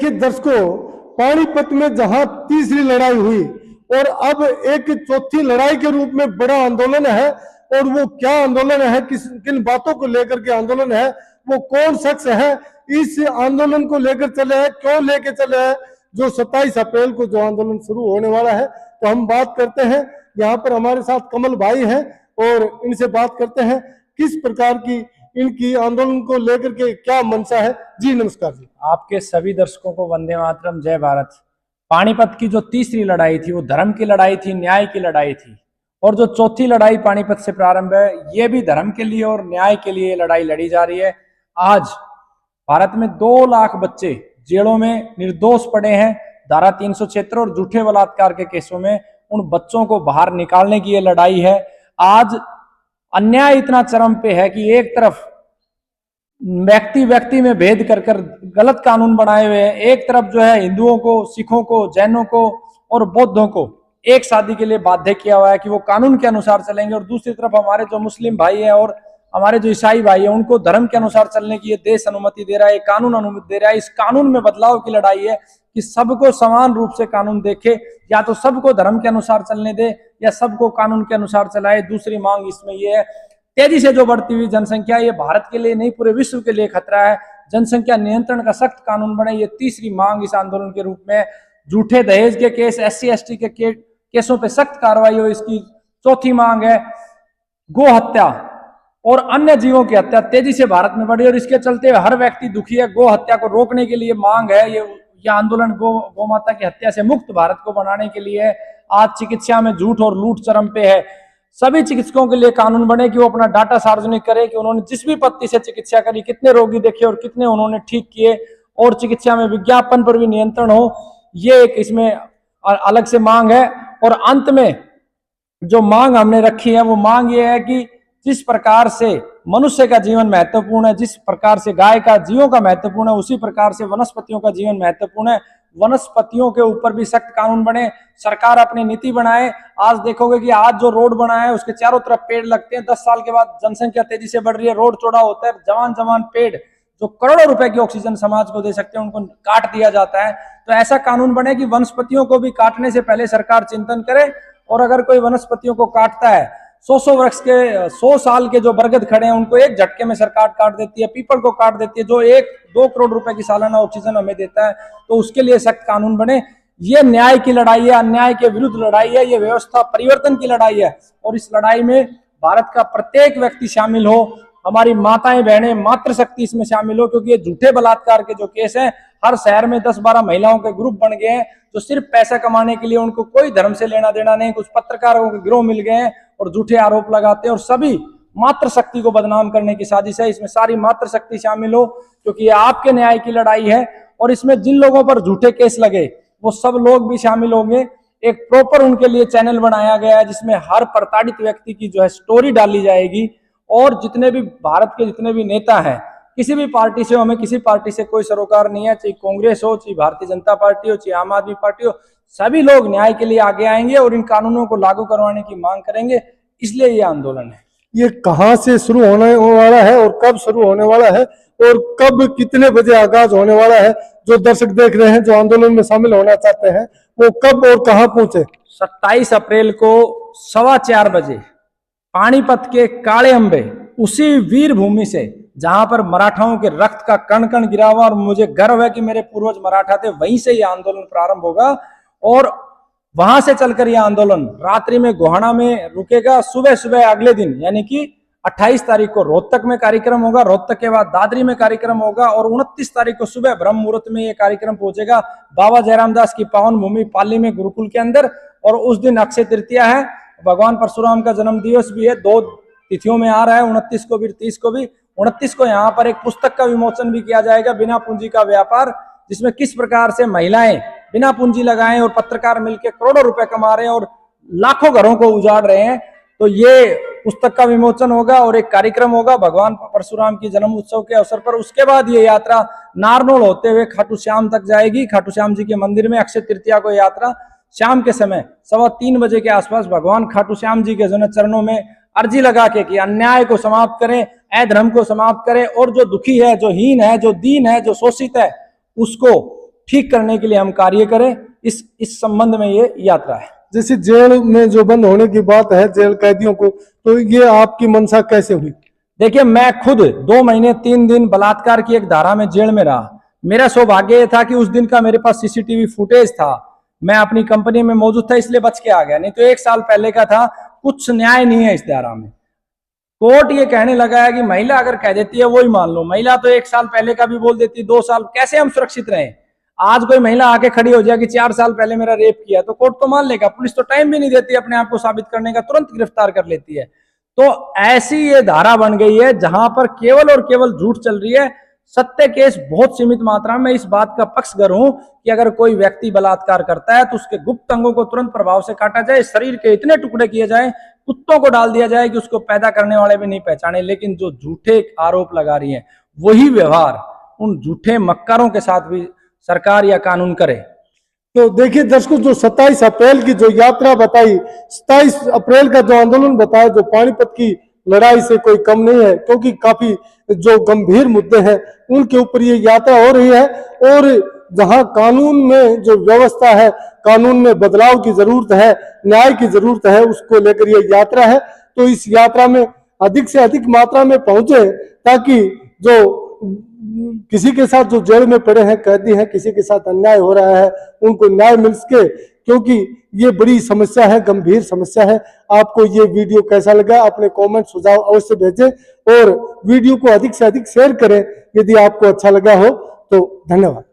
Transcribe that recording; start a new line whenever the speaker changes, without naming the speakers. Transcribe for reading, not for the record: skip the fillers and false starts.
देखिए दर्शकों, पानीपत में जहां तीसरी लड़ाई हुई और अब एक चौथी लड़ाई के रूप में बड़ा आंदोलन है, और वो क्या आंदोलन है, किन बातों को लेकर के आंदोलन है, वो कौन शख्स है इस आंदोलन को लेकर चले हैं, क्यों लेकर चले हैं, जो 27 अप्रैल को जो आंदोलन शुरू होने वाला है। तो हम बात करते हैं, यहाँ पर हमारे साथ कमल भाई हैं और इनसे बात करते हैं किस प्रकार की इनकी आंदोलन को लेकर के क्या मंशा है। जी नमस्कार जी।
आपके सभी दर्शकों को वंदे मातरम, जय भारत। पानीपत की जो तीसरी लड़ाई थी वो धर्म की लड़ाई थी, न्याय की लड़ाई थी, और जो चौथी लड़ाई पानीपत से प्रारंभ है ये भी धर्म के लिए और न्याय के लिए लड़ाई लड़ी जा रही है। आज भारत में 2 लाख बच्चे जेलों में निर्दोष पड़े हैं धारा 376 और झूठे बलात्कार के केसों में। उन बच्चों को बाहर निकालने की ये लड़ाई है। आज अन्याय इतना चरम पे है कि एक तरफ व्यक्ति में भेद कर गलत कानून बनाए हुए हैं, एक तरफ जो है हिंदुओं को, सिखों को, जैनों को और बौद्धों को एक शादी के लिए बाध्य किया हुआ है कि वो कानून के अनुसार चलेंगे, और दूसरी तरफ हमारे जो मुस्लिम भाई हैं और हमारे जो ईसाई भाई हैं उनको धर्म के अनुसार चलने की ये देश अनुमति दे रहा है, कानून अनुमति दे रहा है। इस कानून में बदलाव की लड़ाई है कि सबको समान रूप से कानून देखे, या तो सबको धर्म के अनुसार चलने दे या सबको कानून के अनुसार चलाए। दूसरी मांग इसमें यह है, तेजी से जो बढ़ती हुई जनसंख्या, ये भारत के लिए नहीं पूरे विश्व के लिए खतरा है। जनसंख्या नियंत्रण का सख्त कानून बने, ये तीसरी मांग इस आंदोलन के रूप में। झूठे दहेज के केस, SC ST के केसों पे सख्त कार्रवाई हो, इसकी चौथी मांग है। गो हत्या और अन्य जीवों की हत्या तेजी से भारत में बढ़ी और इसके चलते हर व्यक्ति दुखी है। गो हत्या को रोकने के लिए मांग है ये आंदोलन गौ माता की हत्या से मुक्त भारत को बनाने के लिए है। आज चिकित्सा में झूठ और लूट चरम पे है। सभी चिकित्सकों के लिए कानून बने कि वो अपना डाटा सार्वजनिक करें कि उन्होंने जिस भी पद्धति से चिकित्सा करी, कितने रोगी देखे और कितने उन्होंने ठीक किए, और चिकित्सा में विज्ञापन पर भी नियंत्रण हो। ये एक इसमें अलग से मांग है। और अंत में जो मांग हमने रखी है वो मांग ये है कि जिस प्रकार से मनुष्य का जीवन महत्वपूर्ण है, जिस प्रकार से गाय का, जीवों का महत्वपूर्ण है, उसी प्रकार से वनस्पतियों का जीवन महत्वपूर्ण है। वनस्पतियों के ऊपर भी सख्त कानून बने, सरकार अपनी नीति बनाए। आज देखोगे कि आज जो रोड बना है उसके चारों तरफ पेड़ लगते हैं। 10 साल के बाद जनसंख्या तेजी से बढ़ रही है, रोड चौड़ा होता है, जवान पेड़ जो करोड़ों रुपए की ऑक्सीजन समाज को दे सकते हैं उनको काट दिया जाता है। तो ऐसा कानून बने कि वनस्पतियों को भी काटने से पहले सरकार चिंतन करे, और अगर कोई वनस्पतियों को काटता है, 100 वृक्ष के 100 साल के जो बरगद खड़े हैं उनको एक झटके में सरकार काट देती है, पीपल को काट देती है, जो 1-2 करोड़ रुपए की सालाना ऑक्सीजन हमें देता है। तो उसके लिए सख्त कानून बने। ये न्याय की लड़ाई है, अन्याय के विरुद्ध लड़ाई है, ये व्यवस्था परिवर्तन की लड़ाई है, और इस लड़ाई में भारत का प्रत्येक व्यक्ति शामिल हो। हमारी माताएं बहनें, मातृशक्ति इसमें शामिल हो, क्योंकि ये झूठे बलात्कार के जो केस हैं, हर शहर में 10-12 महिलाओं के ग्रुप बन गए हैं जो सिर्फ पैसा कमाने के लिए, उनको कोई धर्म से लेना देना नहीं। कुछ पत्रकारों के गिरोह मिल गए हैं और झूठे आरोप लगाते हैं, और सभी मातृशक्ति को बदनाम करने की साजिश है। इसमें सारी मातृशक्ति शामिल हो, क्योंकि ये आपके न्याय की लड़ाई है। और इसमें जिन लोगों पर झूठे केस लगे वो सब लोग भी शामिल होंगे। एक प्रॉपर उनके लिए चैनल बनाया गया है जिसमें हर प्रताड़ित व्यक्ति की जो है स्टोरी डाली जाएगी, और जितने भी भारत के जितने भी नेता हैं, किसी भी पार्टी से हो, हमें किसी पार्टी से कोई सरोकार नहीं है, चाहे कांग्रेस हो, चाहे भारतीय जनता पार्टी हो, चाहे आम आदमी पार्टी हो, सभी लोग न्याय के लिए आगे आएंगे और इन कानूनों को लागू करवाने की मांग करेंगे। इसलिए ये आंदोलन है।
ये कहाँ से शुरू होने वाला है और कब शुरू होने वाला है और कब कितने बजे आगाज होने वाला है? जो दर्शक देख रहे हैं, जो आंदोलन में शामिल होना चाहते हैं, वो कब और कहाँ पहुंचे?
27 अप्रैल को 4:15 बजे पानीपत के काले अंबे, उसी वीर भूमि से जहां पर मराठाओं के रक्त का कण कण गिरा हुआ, और मुझे गर्व है कि मेरे पूर्वज मराठा थे, वहीं से यह आंदोलन प्रारंभ होगा। और वहां से चलकर यह आंदोलन रात्रि में गोहाना में रुकेगा। सुबह अगले दिन यानी कि 28 तारीख को रोहतक में कार्यक्रम होगा, रोहतक के बाद दादरी में कार्यक्रम होगा, और 29 तारीख को सुबह ब्रह्म मुहूर्त में यह कार्यक्रम पहुंचेगा बाबा जयराम दास की पावन भूमि पाली में, गुरुकुल के अंदर। और उस दिन अक्षय तृतीया है, भगवान परशुराम का जन्म दिवस भी है, 2 तिथियों में आ रहा है, 29 को भी 30 को भी। 29 को यहाँ पर एक पुस्तक का विमोचन भी किया जाएगा, बिना पूंजी का व्यापार, जिसमें किस प्रकार से महिलाएं बिना पूंजी लगाए और पत्रकार मिलकर करोड़ों रुपए कमा रहे हैं और लाखों घरों को उजाड़ रहे हैं। तो ये पुस्तक का विमोचन होगा और एक कार्यक्रम होगा भगवान परशुराम की जन्म उत्सव के अवसर पर। उसके बाद ये यात्रा नारनौल होते हुए खाटू श्याम तक जाएगी। खाटू श्याम जी के मंदिर में अक्षय तृतीया को यात्रा शाम के समय 3:15 बजे के आसपास भगवान खाटू श्याम जी के चरणों में अर्जी लगा के कि अन्याय को समाप्त करें, अधर्म को समाप्त करें, और जो दुखी है, जो हीन है, जो दीन है, जो शोषित है, उसको ठीक करने के लिए हम कार्य करें, इस संबंध में ये यात्रा है।
जैसे जेल में जो बंद होने की बात है जेल कैदियों को, तो ये आपकी मंशा कैसे हुई?
देखिए, मैं खुद 2 महीने 3 दिन बलात्कार की एक धारा में जेल में रहा। मेरा सौभाग्य यह था कि उस दिन का मेरे पास सीसीटीवी फुटेज था, मैं अपनी कंपनी में मौजूद था, इसलिए बच के आ गया, नहीं तो 1 साल पहले का था। कुछ न्याय नहीं है इस धारा में। कोर्ट ये कहने लगा है कि महिला अगर कह देती है वो ही मान लो। महिला तो 1 साल पहले का भी बोल देती, 2 साल, कैसे हम सुरक्षित रहें? आज कोई महिला आके खड़ी हो जाए कि 4 साल पहले मेरा रेप किया, तो कोर्ट तो मान लेगा। पुलिस तो टाइम भी नहीं देती अपने आप को साबित करने का, तुरंत गिरफ्तार कर लेती है। तो ऐसी ये धारा बन गई है जहां पर केवल और केवल झूठ चल रही है, सत्य केस बहुत सीमित मात्रा में। इस बात का पक्षधर हूं कि अगर कोई व्यक्ति बलात्कार करता है तो उसके गुप्त अंगों को तुरंत प्रभाव से काटा जाए, शरीर के इतने टुकड़े किए जाए, कुत्तों को डाल दिया जाए कि उसको पैदा करने वाले भी नहीं पहचाने। लेकिन जो झूठे आरोप लगा रही है वही व्यवहार उन झूठे मक्कारों के साथ भी सरकार या कानून करे।
तो देखिए दर्शकों, जो 27 अप्रैल की जो यात्रा बताई, 27 अप्रैल का जो आंदोलन बताया, जो पानीपत की लड़ाई से कोई कम नहीं है, क्योंकि काफी जो गंभीर मुद्दे हैं उनके ऊपर ये यात्रा हो रही है। और जहां कानून में जो व्यवस्था है, कानून में बदलाव की जरूरत है, न्याय की जरूरत है, उसको लेकर ये यात्रा है। तो इस यात्रा में अधिक से अधिक मात्रा में पहुंचे, ताकि जो किसी के साथ जो जेल में पड़े हैं, कैदी हैं, किसी के साथ अन्याय हो रहा है, उनको न्याय मिल सके, क्योंकि ये बड़ी समस्या है, गंभीर समस्या है। आपको ये वीडियो कैसा लगा? अपने कमेंट सुझाव अवश्य भेजें और वीडियो को अधिक से अधिक शेयर करें यदि आपको अच्छा लगा हो तो। धन्यवाद।